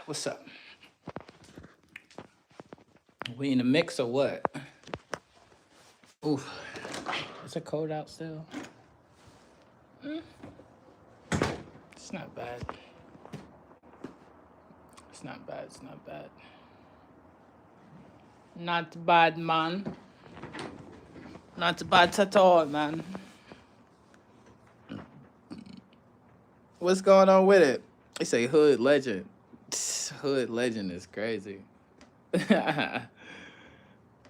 What's up? We in the mix or what? Oof. Is it cold out still? It's not bad. It's not bad. It's not bad. Not bad, man. Not bad at all, man. What's going on with it? They say hood legend. Hood legend is crazy.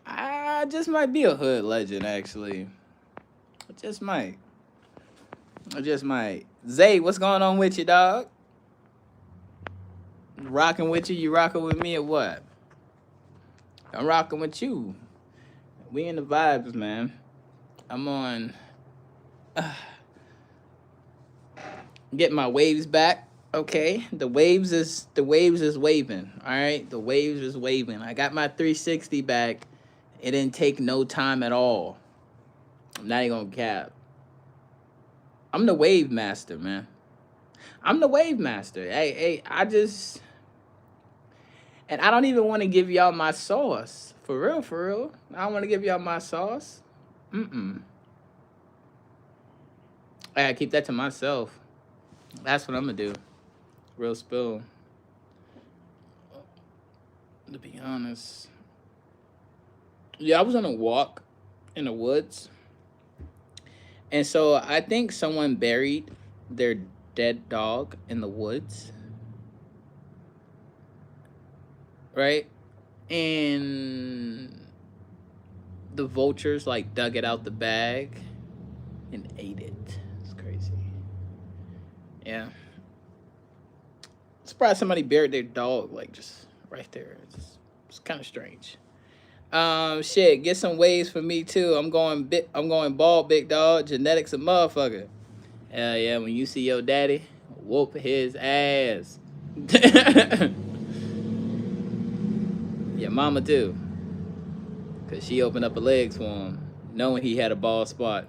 I just might be a hood legend, actually. I just might. I just might. Zay, what's going on with you, dog? Rocking with you? You rocking with me or what? I'm rocking with you. We in the vibes, man. I'm on. Getting my waves back. Okay, the waves is waving. All right, the waves is waving. I got my 360 back. It didn't take no time at all. I'm not even gonna cap. I'm the wave master, man. I'm the wave master. Hey, I just, and I don't even want to give y'all my sauce. For real, for real. I don't want to give y'all my sauce. I gotta keep that to myself. That's what I'm gonna do. Real spill. To be honest. Yeah, I was on a walk in the woods. And so I think someone buried their dead dog in the woods. Right? And the vultures like dug it out the bag and ate it. It's crazy. Yeah. Surprised somebody buried their dog like just right there. It's kind of strange. Shit, get some waves for me too. I'm going bald, big dog. Genetics a motherfucker. Hell yeah, when you see your daddy, whoop his ass. Your mama too. Cause she opened up her legs for him, knowing he had a bald spot.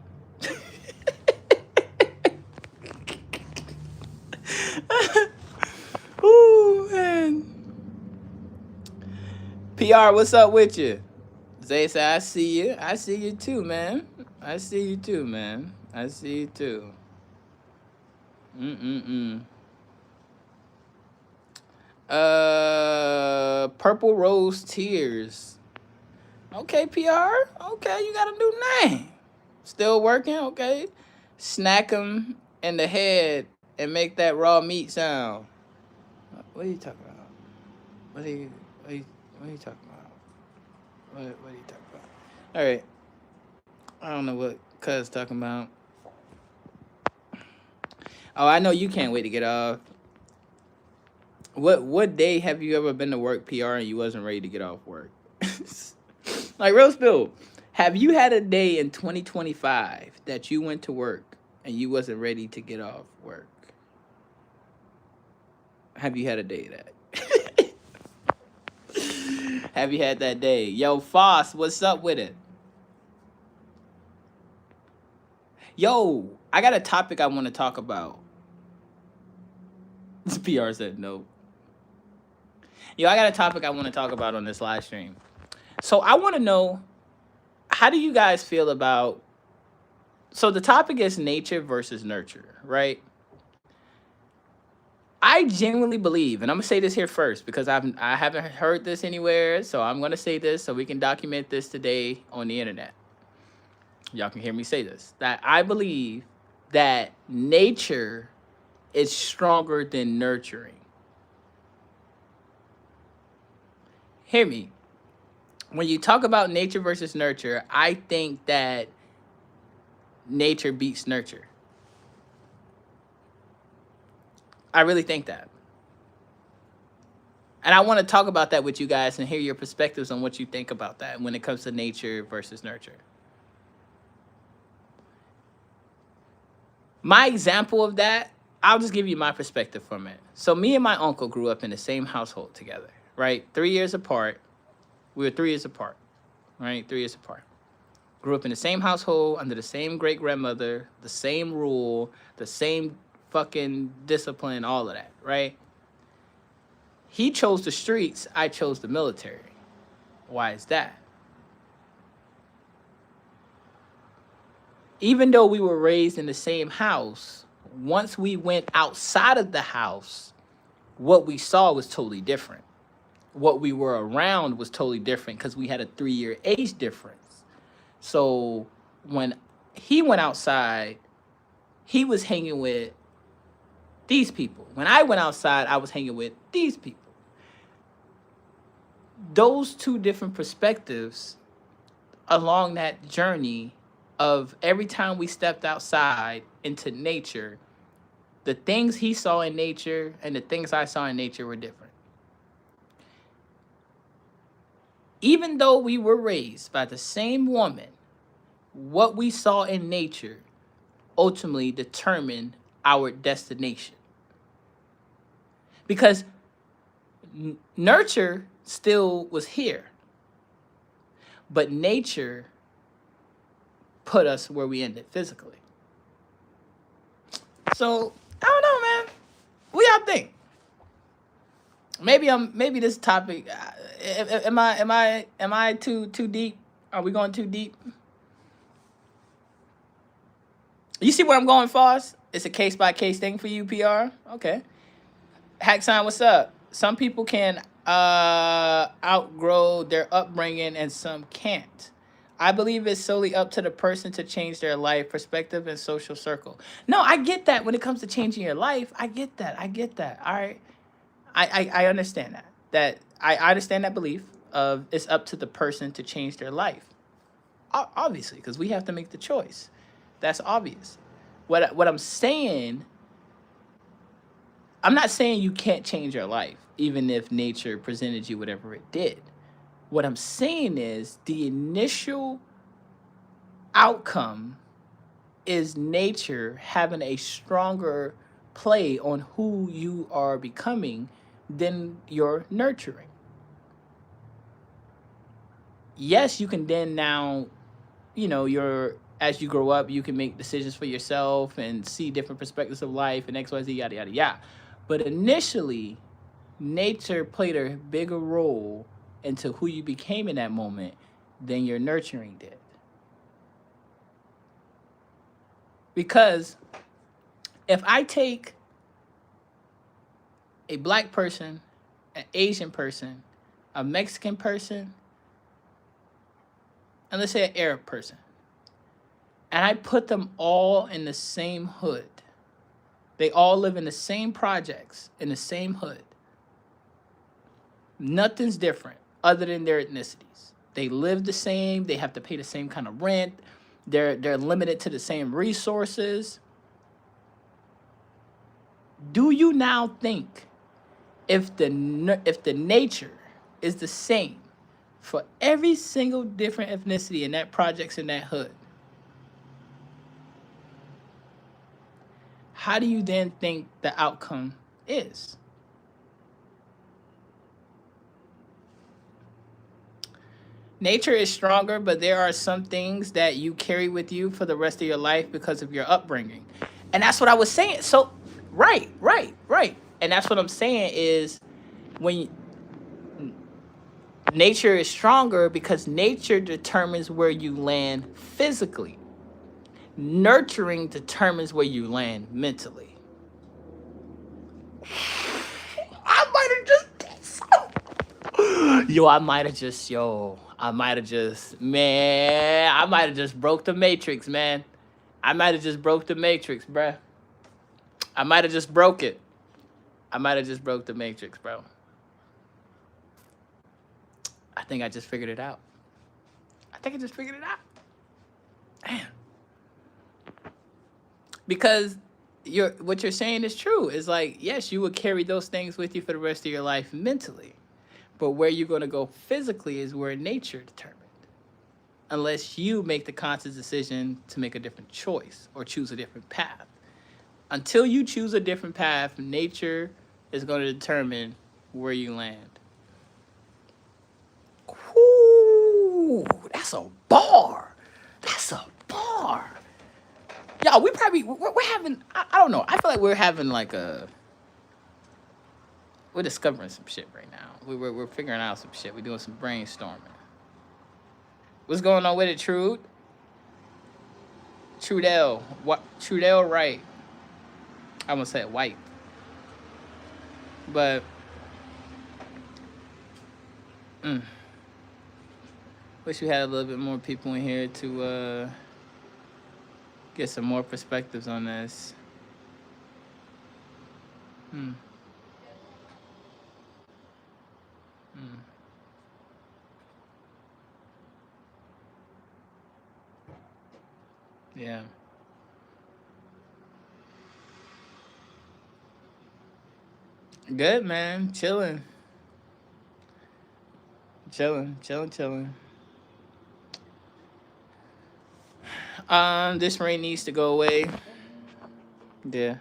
Ooh, man. PR, what's up with you? Zay said, I see you. I see you too, man. I see you too, man. I see you too. Mm-mm-mm. Purple Rose Tears. Okay, PR. Okay, you got a new name. Still working? Okay. Snack them in the head and make that raw meat sound. What are you talking about? What are you talking about? What are you talking about? All right. I don't know what Cuz talking about. Oh, I know you can't wait to get off. What day have you ever been to work, PR, and you wasn't ready to get off work? Like real spill. Have you had a day in 2025 that you went to work and you wasn't ready to get off work? Have you had a day that? Have you had that day? Yo, Foss, what's up with it? Yo, I got a topic I want to talk about. PR said no. Yo, I got a topic I want to talk about on this live stream. So I want to know, how do you guys feel about, so the topic is nature versus nurture, right? I genuinely believe, and I'm gonna say this here first because I haven't heard this anywhere, so I'm gonna say this so we can document this today on the internet. Y'all can hear me say this, that I believe that nature is stronger than nurturing. Hear me. When you talk about nature versus nurture, I think that nature beats nurture. I really think that. And I want to talk about that with you guys and hear your perspectives on what you think about that when it comes to nature versus nurture. My example of that, I'll just give you my perspective from it. So me and my uncle grew up in the same household together, right? 3 years apart. We were 3 years apart, right? 3 years apart. Grew up in the same household, under the same great grandmother, the same rule, the same fucking discipline, all of that, right? He chose the streets, I chose the military. Why is that? Even though we were raised in the same house, once we went outside of the house, what we saw was totally different. What we were around was totally different because we had a 3-year age difference. So when he went outside, he was hanging with these people. When I went outside, I was hanging with these people. Those two different perspectives along that journey of every time we stepped outside into nature, the things he saw in nature and the things I saw in nature were different. Even though we were raised by the same woman, what we saw in nature ultimately determined our destination. Because nurture still was here, but nature put us where we ended physically. So I don't know, man. What y'all think? Maybe this topic. Am I too deep? Are we going too deep? You see where I'm going, Foss? It's a case by case thing for you, PR. Okay. Hack sign, what's up? Some people can outgrow their upbringing and some can't. I believe it's solely up to the person to change their life, perspective, and social circle. No, I get that when it comes to changing your life. I get that. All right. I understand that. I understand that belief of it's up to the person to change their life. Obviously, because we have to make the choice. That's obvious. What I'm saying, I'm not saying you can't change your life, even if nature presented you whatever it did. What I'm saying is the initial outcome is nature having a stronger play on who you are becoming than your nurturing. Yes, you can then now, as you grow up, you can make decisions for yourself and see different perspectives of life and XYZ, yada, yada, yada. But initially, nature played a bigger role into who you became in that moment than your nurturing did. Because if I take a black person, an Asian person, a Mexican person, and let's say an Arab person, and I put them all in the same hood, they all live in the same projects, in the same hood. Nothing's different other than their ethnicities. They live the same. They have to pay the same kind of rent. They're limited to the same resources. Do you now think if the nature is the same for every single different ethnicity in that projects in that hood, how do you then think the outcome is? Nature is stronger, but there are some things that you carry with you for the rest of your life because of your upbringing. And that's what I was saying. So, right. And that's what I'm saying is when nature is stronger because nature determines where you land physically. Nurturing determines where you land mentally. I might have just did something. I might have just broke the matrix, man. I might have just broke the matrix, bruh. I might have just broke it. I might have just broke the matrix, bro. I think I just figured it out. Damn. Because what you're saying is true. It's like, yes, you would carry those things with you for the rest of your life mentally. But where you're going to go physically is where nature determined. Unless you make the conscious decision to make a different choice or choose a different path. Until you choose a different path, nature is going to determine where you land. Ooh, that's a bar. Y'all, we're having, I don't know. I feel like we're having like a we're discovering some shit right now. We're figuring out some shit. We're doing some brainstorming. What's going on with it, Trude? Trudell. What? Trudell Wright. I almost said white. But wish we had a little bit more people in here to get some more perspectives on this. Hmm. Hmm. Yeah. Good, man. Chilling. Chilling. Chilling. Chilling. This rain needs to go away. Yeah.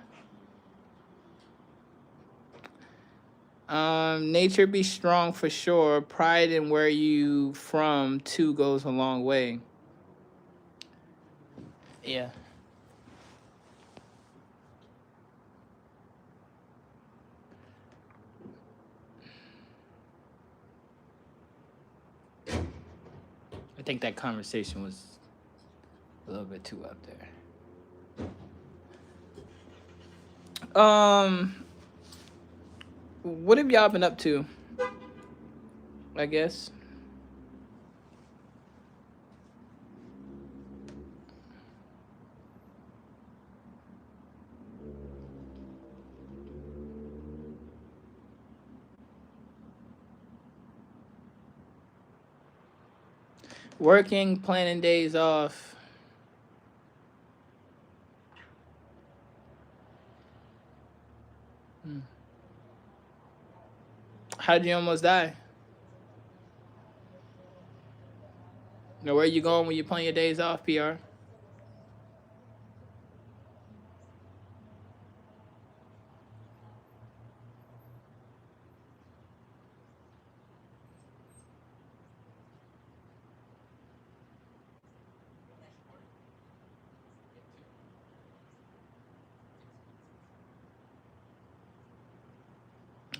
Nature be strong for sure. Pride in where you from too goes a long way. Yeah. I think that conversation was a little bit too up there. What have y'all been up to? I guess. Working, planning days off. How'd you almost die? Now, where you going when you plan your days off, PR?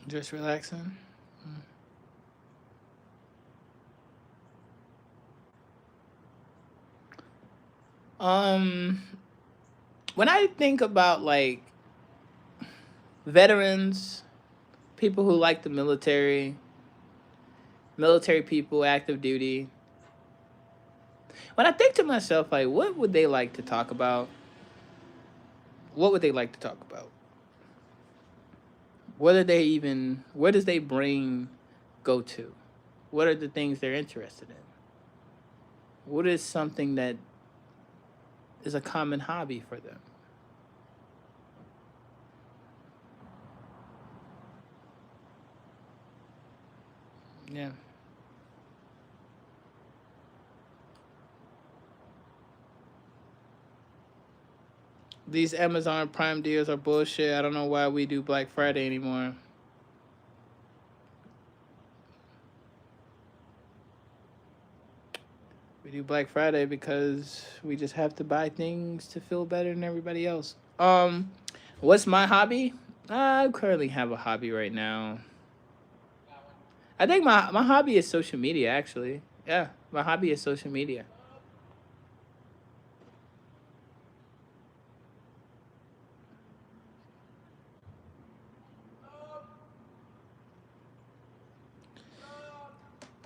Just relaxing. Um, when I think about like veterans, people who like the military people, active duty, when I think to myself, like, what would they like to talk about? What would they like to talk about? What are they even? Where does their brain go to? What are the things they're interested in? What is something that is a common hobby for them? Yeah. These Amazon Prime deals are bullshit. I don't know why we do Black Friday anymore. We do Black Friday because we just have to buy things to feel better than everybody else. What's my hobby? I currently have a hobby right now. I think my hobby is social media, actually. Yeah, my hobby is social media.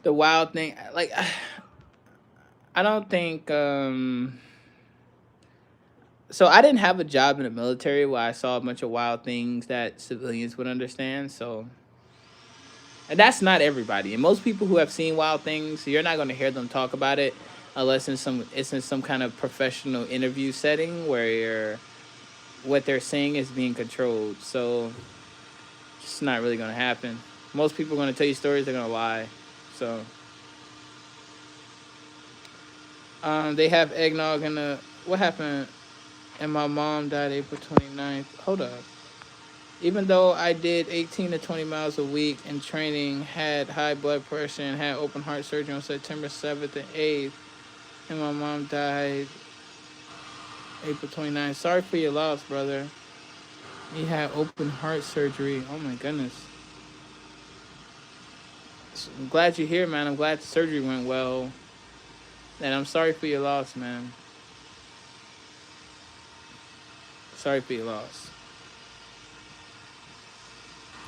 The wild thing, like, I don't think. So I didn't have a job in the military where I saw a bunch of wild things that civilians would understand. So, and that's not everybody. And most people who have seen wild things, you're not going to hear them talk about it unless it's in some kind of professional interview setting where what they're saying is being controlled. So it's not really going to happen. Most people are going to tell you stories. They're going to lie. So they have eggnog in the. What happened? And my mom died April 29th. Hold up. Even though I did 18 to 20 miles a week in training, had high blood pressure, and had open heart surgery on September 7th and 8th, and my mom died April 29th. Sorry for your loss, brother. He had open heart surgery. Oh my goodness. I'm glad you're here, man. I'm glad the surgery went well. And I'm sorry for your loss, man. Sorry for your loss.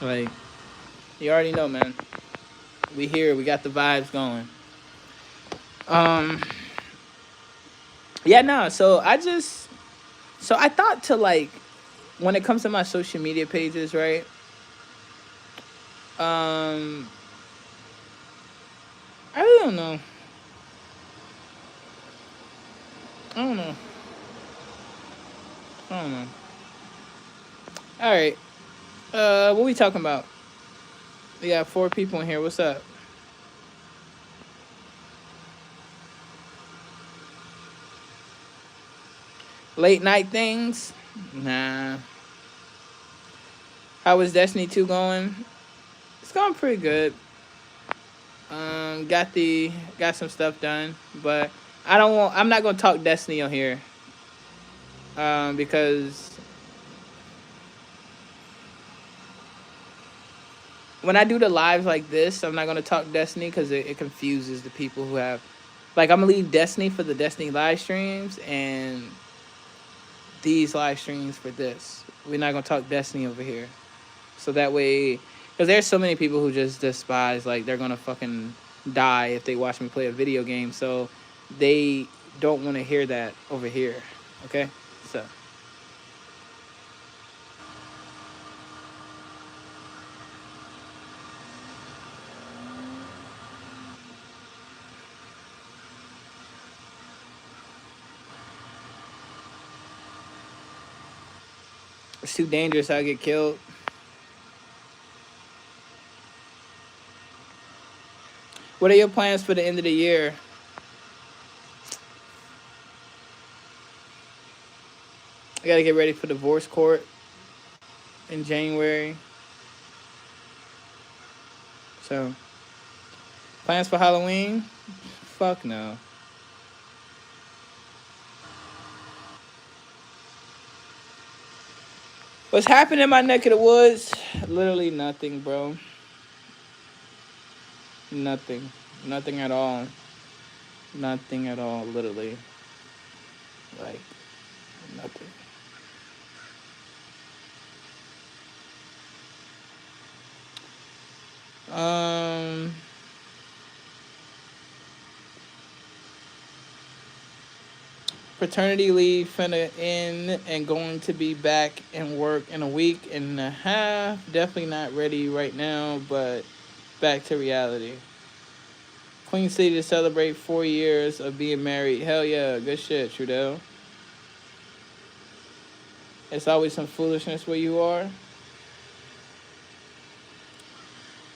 Like, you already know, man. We here. We got the vibes going. Um, yeah, no. So I thought to like, when it comes to my social media pages, right? Um, I really don't know. I don't know. I don't know. All right. What we talking about? We got 4 people in here. What's up? Late night things? Nah. How is Destiny 2 going? It's going pretty good. Got some stuff done, but I'm not gonna talk Destiny on here. Because when I do the lives like this, I'm not gonna talk Destiny because it confuses the people who have. Like, I'm gonna leave Destiny for the Destiny live streams and these live streams for this. We're not gonna talk Destiny over here, so that way, because there's so many people who just despise, like, they're gonna fucking die if they watch me play a video game. So they don't want to hear that over here. Okay, so it's too dangerous. I'll get killed. What are your plans for the end of the year? I gotta get ready for divorce court in January. So, plans for Halloween? Fuck no. What's happening in my neck of the woods? Literally nothing, bro. Nothing. Nothing at all. Nothing at all, literally. Like, nothing. Um, Paternity leave finna end and going to be back in work in a week and a half. Definitely not ready right now, but back to reality. Queen City to celebrate 4 years of being married. Hell yeah, good shit, Trudeau. It's always some foolishness where you are.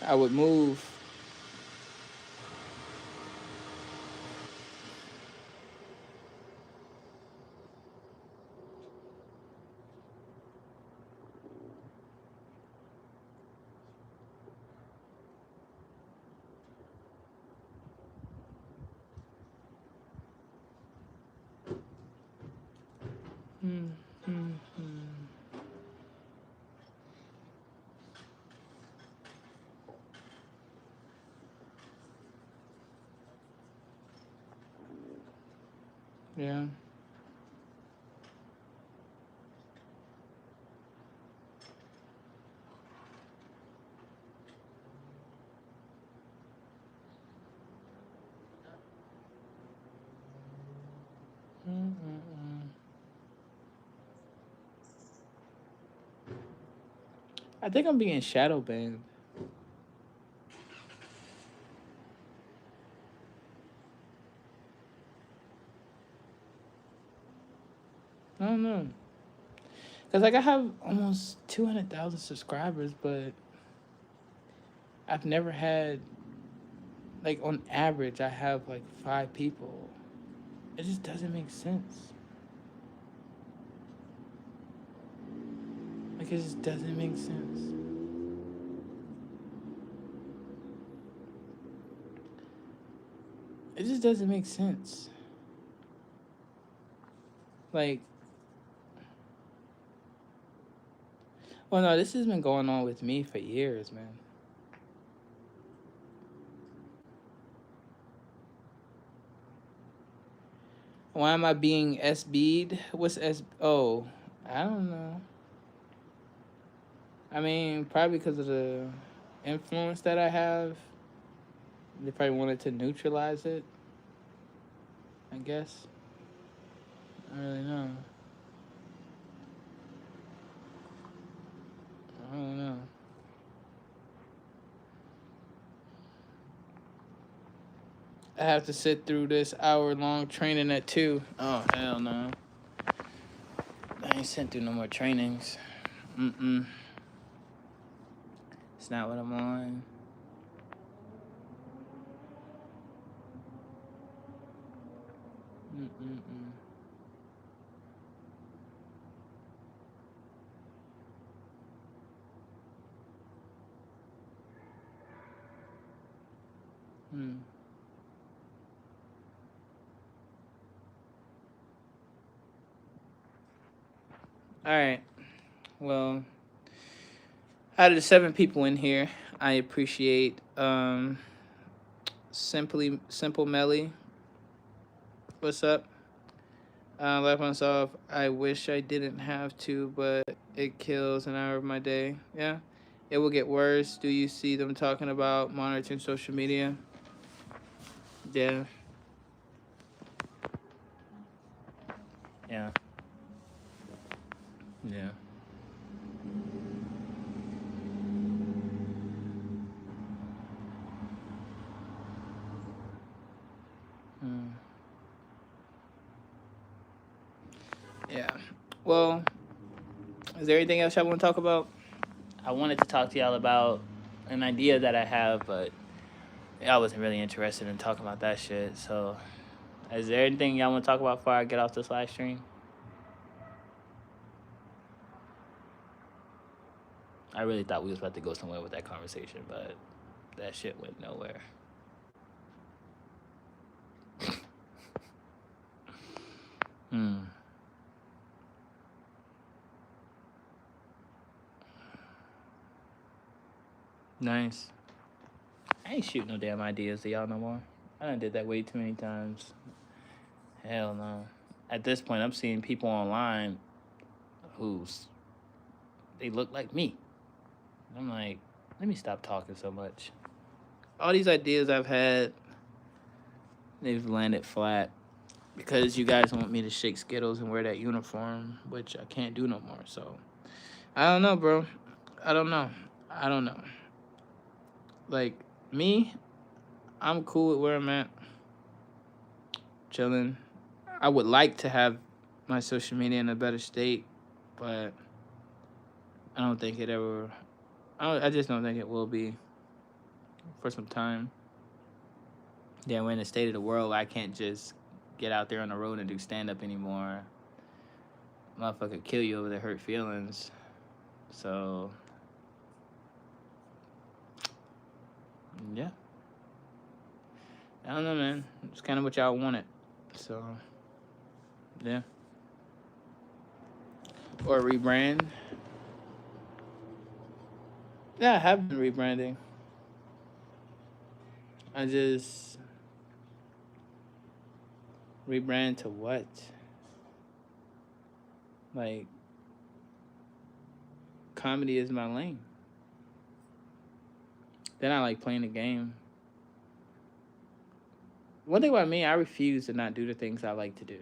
I would move. Mm, mm, mm. Yeah. Mm, mm, mm. I think I'm being shadow banned. I don't know. Cause like I have almost 200,000 subscribers, but I've never had, like, on average I have like 5 people. It just doesn't make sense. Like, it just doesn't make sense. It just doesn't make sense. Like, well, no, this has been going on with me for years, man. Why am I being SB'd? What's S? Oh, I don't know. I mean, probably because of the influence that I have. They probably wanted to neutralize it, I guess. I don't really know. I don't know. I have to sit through this hour-long training at 2. Oh, hell no. I ain't sent through no more trainings. Mm-mm. It's not what I'm on. Mm-mm-mm. Hmm. All right. Well, out of the 7 people in here, I appreciate Simple Melly. What's up? Laugh myself. I wish I didn't have to, but it kills an hour of my day. Yeah. It will get worse. Do you see them talking about monitoring social media? Yeah. Yeah. Yeah. Hmm. Yeah. Well, is there anything else y'all want to talk about? I wanted to talk to y'all about an idea that I have, but I wasn't really interested in talking about that shit. So, is there anything y'all want to talk about before I get off this live stream? I really thought we was about to go somewhere with that conversation, but that shit went nowhere. Hmm. Nice. I ain't shooting no damn ideas to y'all no more. I done did that way too many times. Hell no. At this point, I'm seeing people online who's they look like me. I'm like, let me stop talking so much. All these ideas I've had, they've landed flat because you guys want me to shake Skittles and wear that uniform, which I can't do no more. So I don't know, bro. I don't know. I don't know. Like me, I'm cool with where I'm at, chilling. I would like to have my social media in a better state, but I don't think it ever. I just don't think it will be for some time. Yeah, we're in a state of the world where I can't just get out there on the road and do stand up anymore. Motherfucker kill you over the hurt feelings. So yeah, I don't know, man. It's kind of what y'all wanted. So yeah, or rebrand. Yeah, I have been rebranding. I just rebrand to what? Like comedy is my lane. Then I like playing the game. One thing about me, I refuse to not do the things I like to do.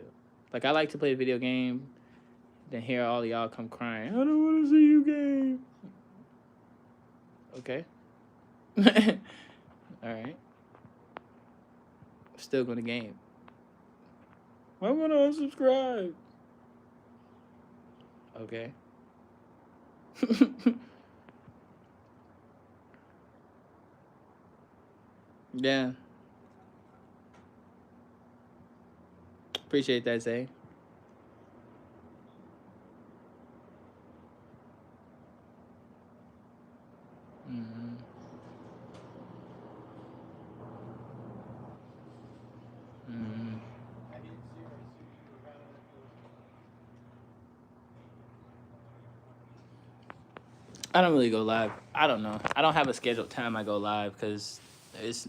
Like I like to play a video game, then hear all y'all come crying. I don't want to see you game. Okay. All right. Still gonna game. I'm gonna unsubscribe. Okay. Yeah. Appreciate that, Zay. Mm-hmm. Mm-hmm. I don't really go live. I don't know. I don't have a scheduled time I go live because there's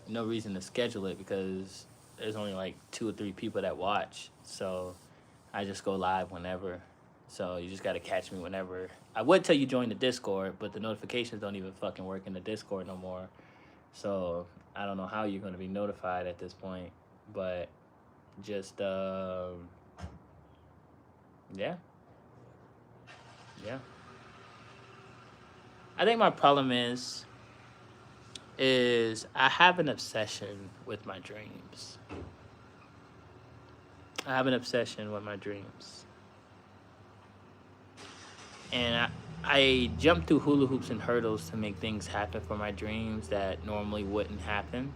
no reason to schedule it because there's only like 2 or 3 people that watch. So I just go live whenever. So you just gotta catch me whenever. I would tell you join the Discord, but the notifications don't even fucking work in the Discord no more. So I don't know how you're gonna be notified at this point. But just yeah. Yeah. I think my problem is I have an obsession with my dreams. I have an obsession with my dreams. And I jump through hula hoops and hurdles to make things happen for my dreams that normally wouldn't happen.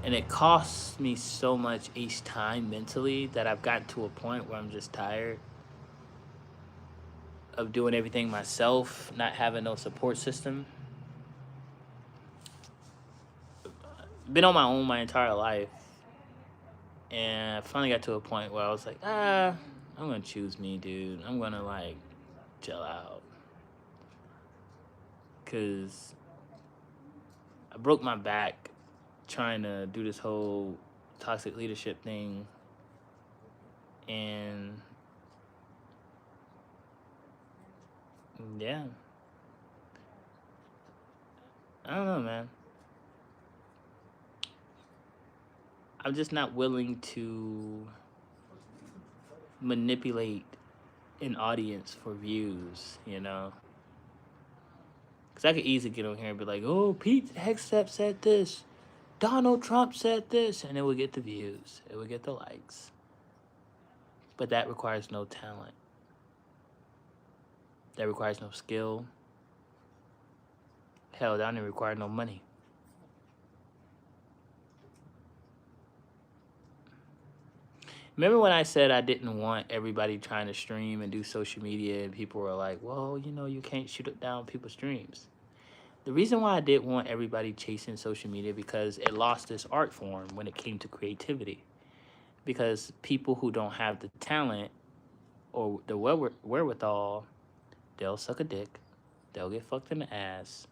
And it costs me so much each time mentally that I've gotten to a point where I'm just tired of doing everything myself, not having no support system. Been on my own my entire life. And I finally got to a point where I was like, I'm gonna choose me, dude. I'm gonna like chill out. Cause I broke my back trying to do this whole toxic leadership thing. And yeah. I don't know, man. I'm just not willing to manipulate an audience for views, you know? Because I could easily get on here and be like, oh, Pete Hegseth said this. Donald Trump said this. And it would get the views. It would get the likes. But that requires no talent. That requires no skill. Hell, that didn't require no money. Remember when I said I didn't want everybody trying to stream and do social media and people were like, well, you know, you can't shoot it down people's streams. The reason why I didn't want everybody chasing social media because it lost its art form when it came to creativity. Because people who don't have the talent or the wherewithal, they'll suck a dick, they'll get fucked in the ass,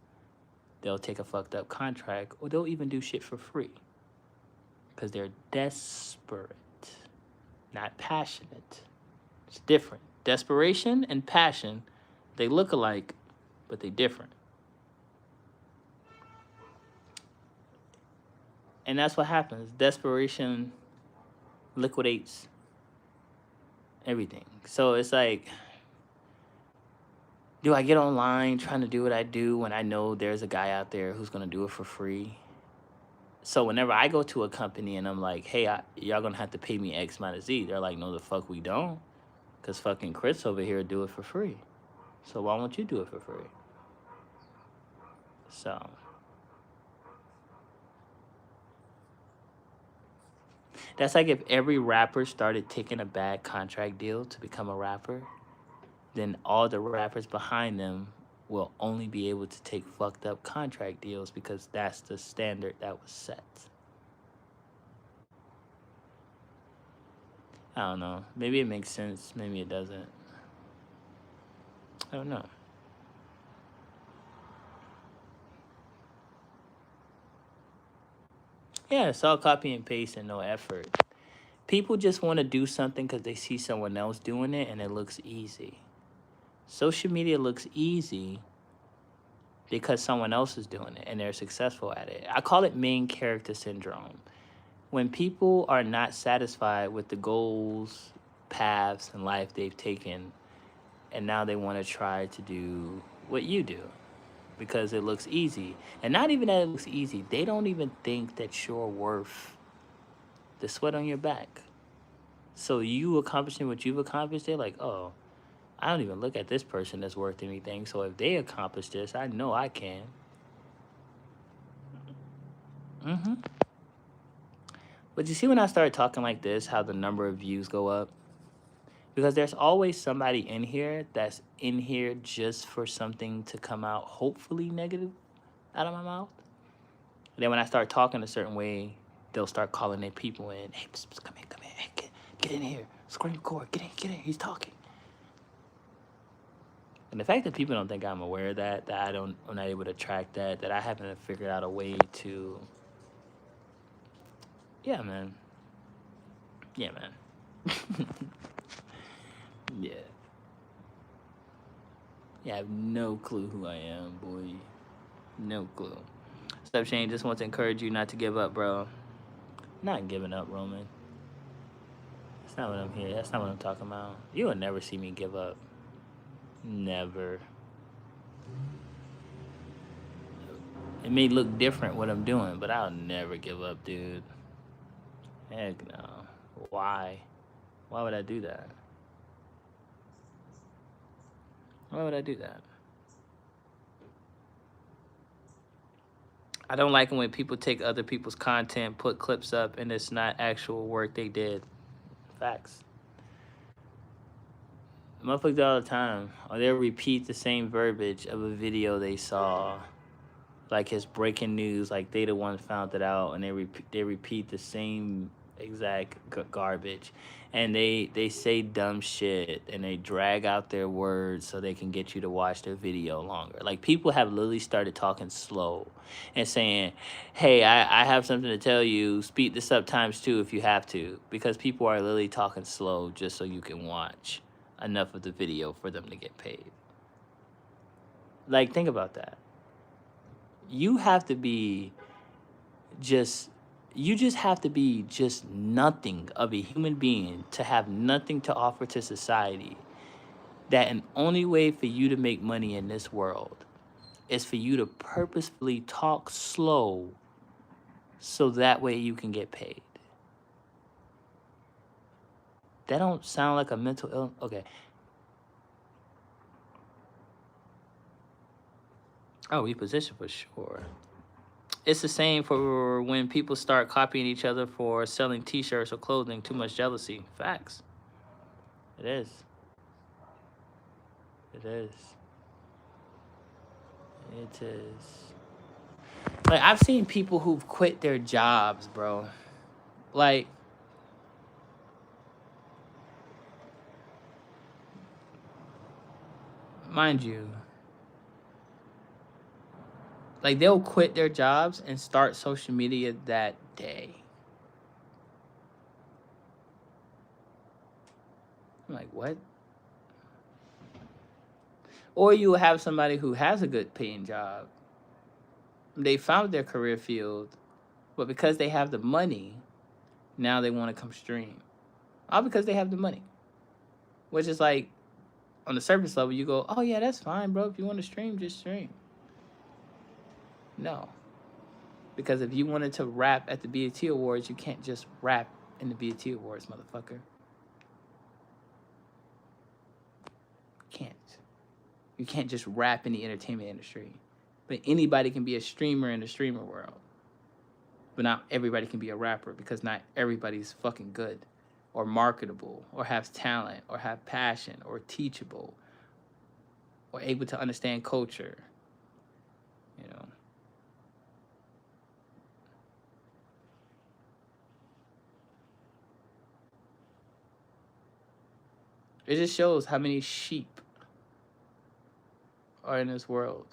they'll take a fucked up contract, or they'll even do shit for free. Because they're desperate. Not passionate. It's different. Desperation and passion, they look alike, but they different. And that's what happens. Desperation liquidates everything. So it's like, do I get online trying to do what I do when I know there's a guy out there who's going to do it for free? So whenever I go to a company and I'm like, hey, y'all going to have to pay me X amount of Z, they're like, no, the fuck we don't. Because fucking Chris over here do it for free. So why won't you do it for free? So that's like if every rapper started taking a bad contract deal to become a rapper, then all the rappers behind them will only be able to take fucked up contract deals because that's the standard that was set. I don't know. Maybe it makes sense. Maybe it doesn't. I don't know. Yeah, it's all copy and paste and no effort. People just want to do something because they see someone else doing it and it looks easy. Social media looks easy because someone else is doing it and they're successful at it. I call it main character syndrome. When people are not satisfied with the goals, paths, and life they've taken, and now they want to try to do what you do because it looks easy. And not even that it looks easy, they don't even think that you're worth the sweat on your back. So you accomplishing what you've accomplished, they're like, oh, I don't even look at this person as worth anything. So if they accomplish this, I know I can. But you see when I start talking like this, how the number of views go up? Because there's always somebody in here that's in here just for something to come out, hopefully negative, out of my mouth. And then when I start talking a certain way, they'll start calling their people in. Hey, come in. Hey, get in here. Screen record. Get in. He's talking. And the fact that people don't think I'm aware of that I'm not able to track that I haven't figured out a way to Yeah, man. Yeah, man. Yeah. Yeah, I have no clue who I am, boy. No clue. Step Shane, just want to encourage you not to give up, bro. Not giving up, Roman. That's not what I'm here. That's not what I'm talking about. You will never see me give up. Never. It may look different what I'm doing, but I'll never give up, dude. Heck no. Why? Why would I do that? Why would I do that? I don't like it when people take other people's content, put clips up, and it's not actual work they did. Facts. Motherfuckers do all the time. Or they'll repeat the same verbiage of a video they saw. Like it's breaking news, like they the ones found it out, and they repeat the same exact garbage, and they say dumb shit, and they drag out their words so they can get you to watch their video longer. Like people have literally started talking slow, and saying, "Hey, I have something to tell you. Speed this up times two if you have to," because people are literally talking slow just so you can watch enough of the video for them to get paid. Like think about that. You have to be just you just have to be just nothing of a human being to have nothing to offer to society, that an only way for you to make money in this world is for you to purposefully talk slow so that way you can get paid. That don't sound like a mental illness. Okay. Oh, reposition for sure. It's the same for when people start copying each other for selling t-shirts or clothing. Too much jealousy. Facts. It is. It is. It is. Like I've seen people who've quit their jobs, bro. Like, mind you, like they'll quit their jobs and start social media that day. I'm like, what? Or you have somebody who has a good paying job. They found their career field, but because they have the money, now they want to come stream. All because they have the money. Which is like, on the surface level, you go, oh yeah, that's fine, bro. If you want to stream, just stream. No. Because if you wanted to rap at the BET Awards, you can't just rap in the BET Awards, motherfucker. Can't. You can't just rap in the entertainment industry. But anybody can be a streamer in the streamer world. But not everybody can be a rapper because not everybody's fucking good or marketable or has talent or have passion or teachable or able to understand culture. You know. It just shows how many sheep are in this world.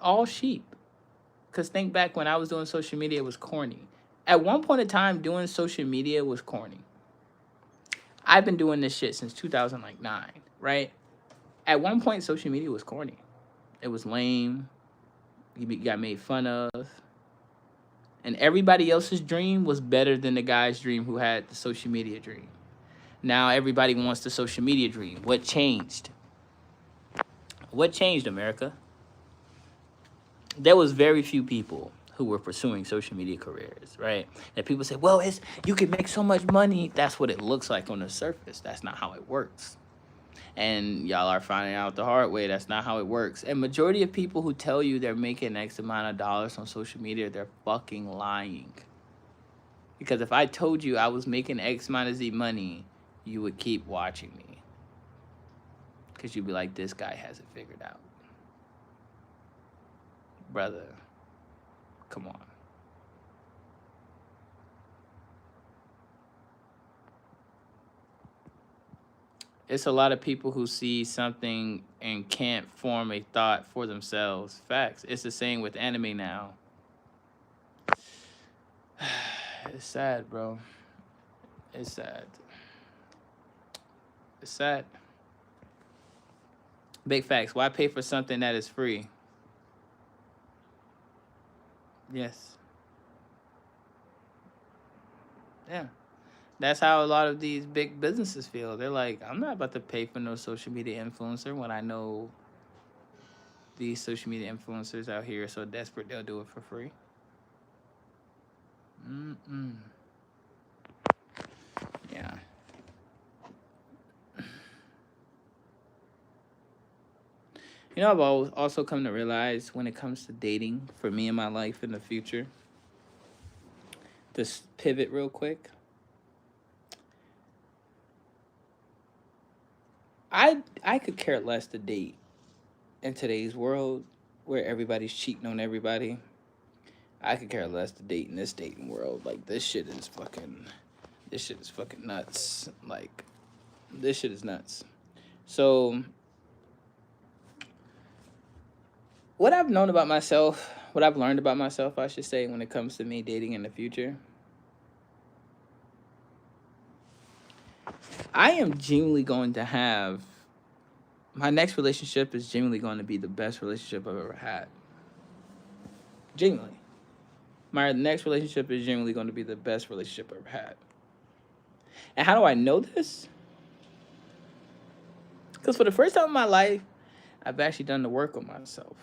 All sheep. Because think back when I was doing social media, it was corny. At one point in time, doing social media was corny. I've been doing this shit since 2009, right? At one point, social media was corny. It was lame. You got made fun of. And everybody else's dream was better than the guy's dream who had the social media dream. Now everybody wants the social media dream. What changed? What changed, America? There was very few people who were pursuing social media careers, right? That people say, well, you can make so much money. That's what it looks like on the surface. That's not how it works. And y'all are finding out the hard way. That's not how it works. And majority of people who tell you they're making X amount of dollars on social media, they're fucking lying. Because if I told you I was making X amount of Z money, you would keep watching me. Because you'd be like, this guy has it figured out. Brother, come on. It's a lot of people who see something and can't form a thought for themselves. Facts. It's the same with anime now. It's sad, bro. It's sad. It's sad. Big facts. Why pay for something that is free? Yes. Yeah. That's how a lot of these big businesses feel. They're like, I'm not about to pay for no social media influencer when I know these social media influencers out here are so desperate they'll do it for free. Mm-mm. Yeah. You know, I've also come to realize when it comes to dating for me in my life in the future, just pivot real quick. I could care less to date in today's world where everybody's cheating on everybody. I could care less to date in this dating world. Like this shit is fucking nuts. Like this shit is nuts. So what I've known about myself, what I've learned about myself, I should say, when it comes to me dating in the future, I am genuinely going to have my next relationship is genuinely going to be the best relationship I've ever had. Genuinely. My next relationship is genuinely going to be the best relationship I've ever had. And how do I know this? Because for the first time in my life, I've actually done the work on myself.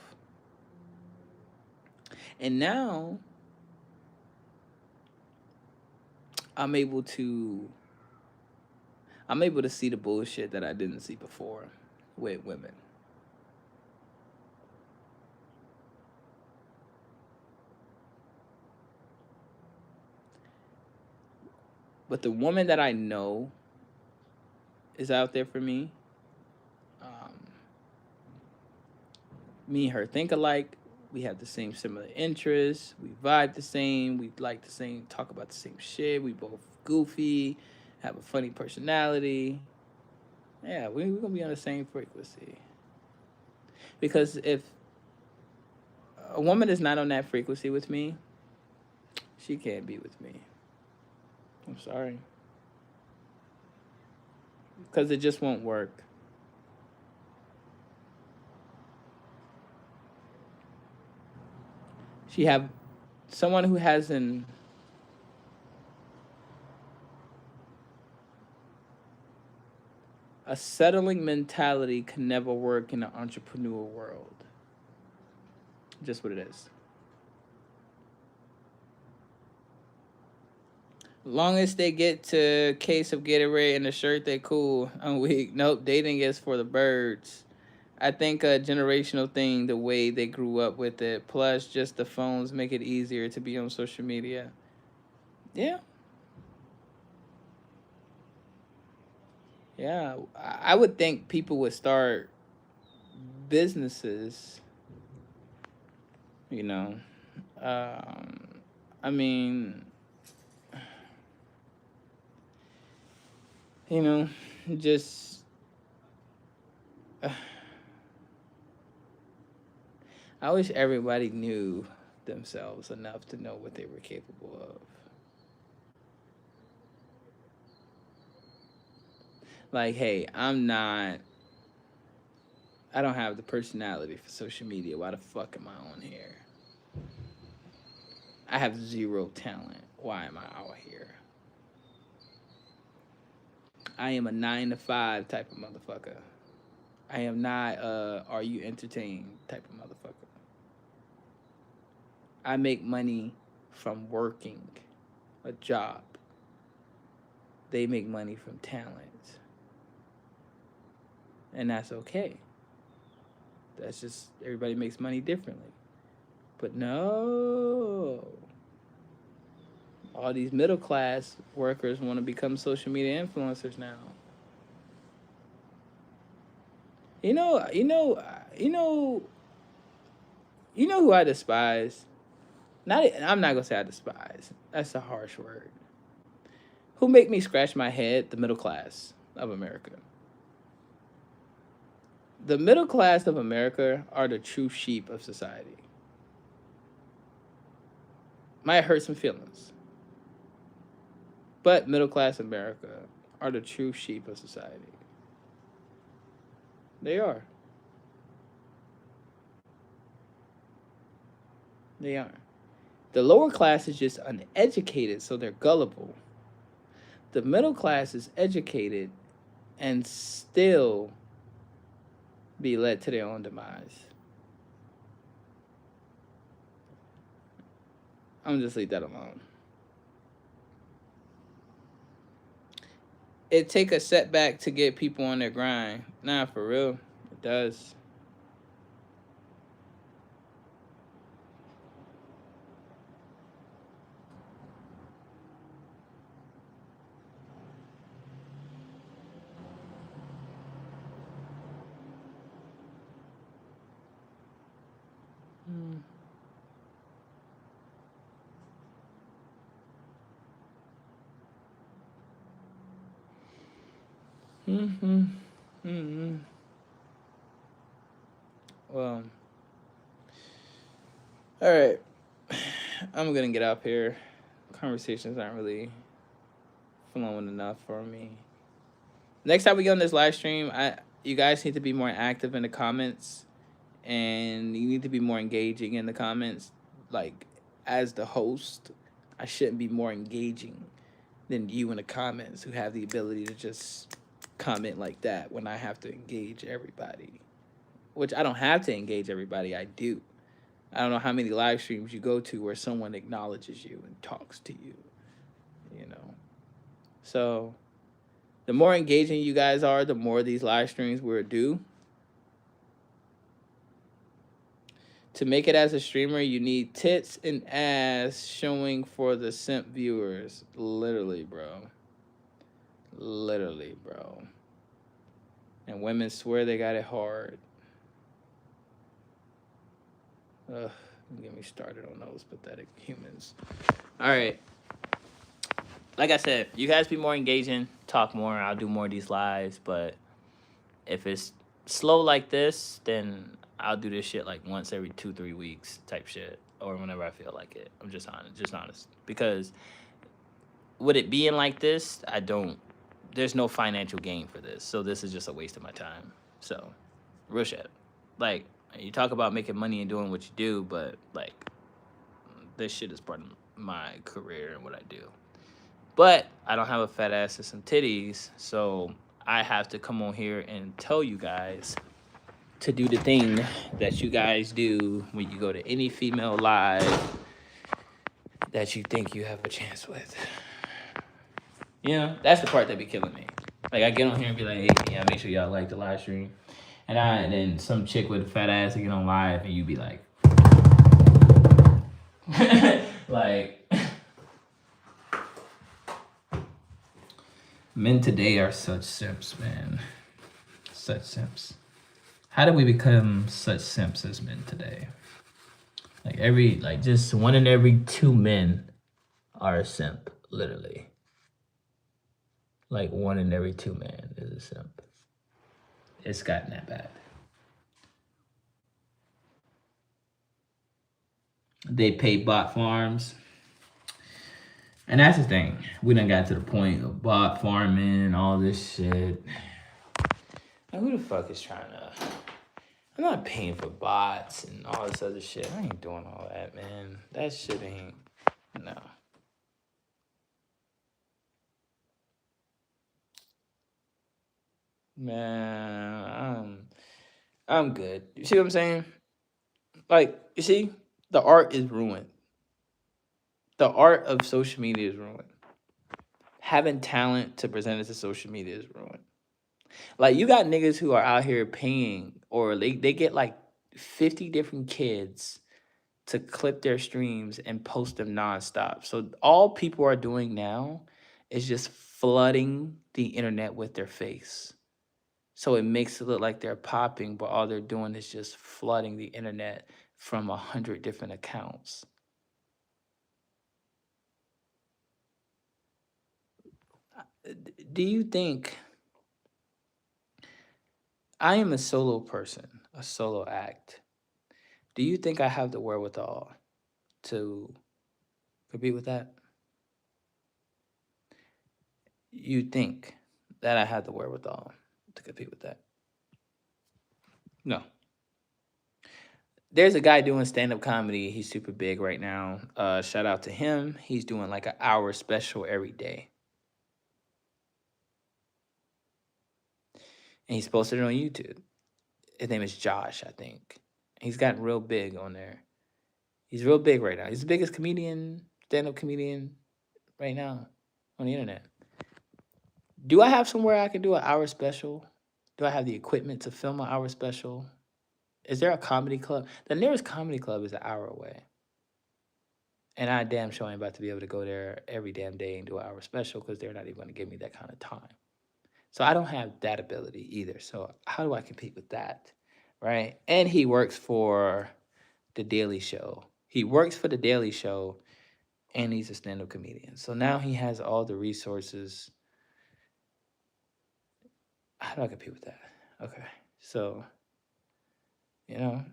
And now I'm able to see the bullshit that I didn't see before with women. But the woman that I know is out there for me, um, me and her think alike. We have the same similar interests. We vibe the same. We like the same, talk about the same shit. We both goofy, have a funny personality. Yeah, we're going to be on the same frequency. Because if a woman is not on that frequency with me, she can't be with me. I'm sorry. Because it just won't work. She have someone who has a settling mentality can never work in the entrepreneur world. Just what it is. Long as they get to a case of Gatorade and a shirt, they cool. I'm weak. Nope, dating is for the birds. I think a generational thing, the way they grew up with it. Plus, just the phones make it easier to be on social media. Yeah. Yeah. I would think people would start businesses, you know. Um, I mean, you know, just. I wish everybody knew themselves enough to know what they were capable of. Like, hey, I don't have the personality for social media. Why the fuck am I on here? I have zero talent. Why am I out here? I am a 9 to 5 type of motherfucker. I am not are you entertained type of motherfucker. I make money from working a job. They make money from talent. And that's okay. That's just everybody makes money differently. But no. All these middle class workers want to become social media influencers now. You know, you know, you know, you know who I despise? I'm not gonna say I despise. That's a harsh word. Who make me scratch my head? The middle class of America. The middle class of America are the true sheep of society. Might hurt some feelings. But middle class America are the true sheep of society. They are. They are. The lower class is just uneducated, so they're gullible. The middle class is educated and still be led to their own demise. I'm gonna just leave that alone. It take a setback to get people on their grind. Nah, for real, it does. Mm. Mm-hmm. Mm-hmm. Well, all right. I'm gonna get up here. Conversations aren't really flowing enough for me. Next time we go on this live stream, you guys need to be more active in the comments, and you need to be more engaging in the comments. Like, as the host, I shouldn't be more engaging than you in the comments, who have the ability to just comment like that when I have to engage everybody. Which I don't have to engage everybody. I do. I don't know how many live streams you go to where someone acknowledges you and talks to you. You know. So the more engaging you guys are, the more these live streams will do. To make it as a streamer, you need tits and ass showing for the simp viewers. Literally, bro. Literally, bro. And women swear they got it hard. Ugh, don't get me started on those pathetic humans. All right. Like I said, you guys be more engaging, talk more. I'll do more of these lives. But if it's slow like this, then I'll do this shit like once every 2-3 weeks type shit, or whenever I feel like it. I'm just honest. Because with it being like this, I don't. There's no financial gain for this, so this is just a waste of my time. So, real shit. Like, you talk about making money and doing what you do, but like, this shit is part of my career and what I do. But I don't have a fat ass and some titties, so I have to come on here and tell you guys to do the thing that you guys do when you go to any female live that you think you have a chance with. You know, that's the part that be killing me. Like, I get on here and be like, hey, yeah, make sure y'all like the live stream. And then some chick with a fat ass to get on live and you be like, like, men today are such simps, man. Such simps. How did we become such simps as men today? Like just one in every 2 men are a simp, literally. Like 1 in every 2 men is a simp. It's gotten that bad. They pay bot farms. And that's the thing. We done got to the point of bot farming and all this shit. And who the fuck is trying to... I'm not paying for bots and all this other shit. I ain't doing all that, man. That shit ain't... No. Man, I'm good. You see what I'm saying? Like, you see, the art is ruined. The art of social media is ruined. Having talent to present it to social media is ruined. Like, you got niggas who are out here paying, or they get like 50 different kids to clip their streams and post them nonstop. So all people are doing now is just flooding the internet with their face. So it makes it look like they're popping, but all they're doing is just flooding the internet from 100 different accounts. Do you think I am a solo person, a solo act? Do you think I have the wherewithal to compete with that? You think that I had the wherewithal to compete with that? No. There's a guy doing stand up comedy. He's super big right now. Shout out to him. He's doing like an hour special every day. And he's posted it on YouTube. His name is Josh, I think. He's gotten real big on there. He's real big right now. He's the biggest comedian, stand up comedian right now on the internet. Do I have somewhere I can do an hour special? Do I have the equipment to film an hour special? Is there a comedy club? The nearest comedy club is an hour away. And I damn sure ain't about to be able to go there every damn day and do an hour special because they're not even going to give me that kind of time. So I don't have that ability either. So how do I compete with that? Right? And he works for The Daily Show. He works for The Daily Show and he's a stand-up comedian. So now he has all the resources. How do I compete with that? Okay. So, you know,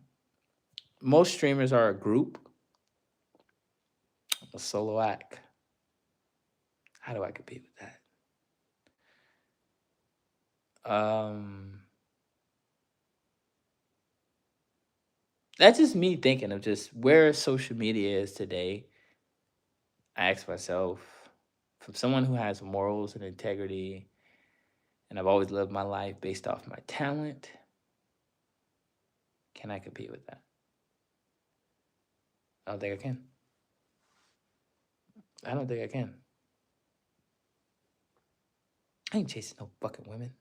most streamers are a group, a solo act. How do I compete with that? That's just me thinking of just where social media is today. I ask myself, from someone who has morals and integrity, and I've always lived my life based off my talent, can I compete with that? I don't think I can. I don't think I can. I ain't chasing no fucking women.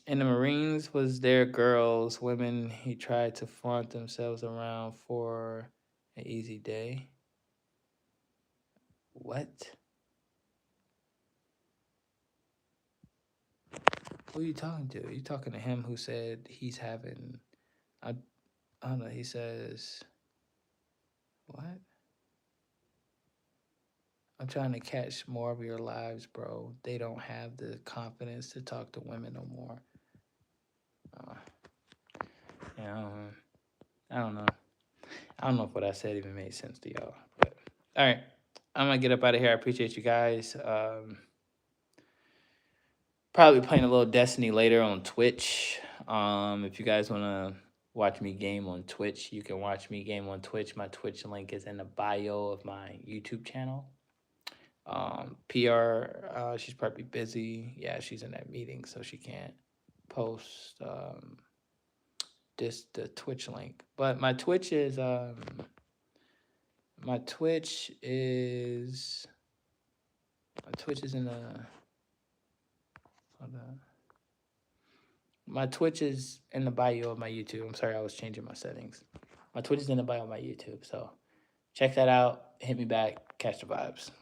In the Marines, was there girls, women he tried to flaunt themselves around for an easy day? What? Who are you talking to? Are you talking to him who said he's having, I don't know, he says, what? I'm trying to catch more of your lives, bro. They don't have the confidence to talk to women no more. Yeah, I don't know. I don't know if what I said even made sense to y'all. But all right, I'm gonna get up out of here. I appreciate you guys. Probably playing a little Destiny later on Twitch. If you guys wanna watch me game on Twitch, you can watch me game on Twitch. My Twitch link is in the bio of my YouTube channel. PR, she's probably busy. Yeah, she's in that meeting, so she can't post the Twitch link. But my Twitch is my Twitch is in the hold on. My Twitch is in the bio of my YouTube. I'm sorry, I was changing my settings. My Twitch is in the bio of my YouTube, so check that out. Hit me back. Catch the vibes.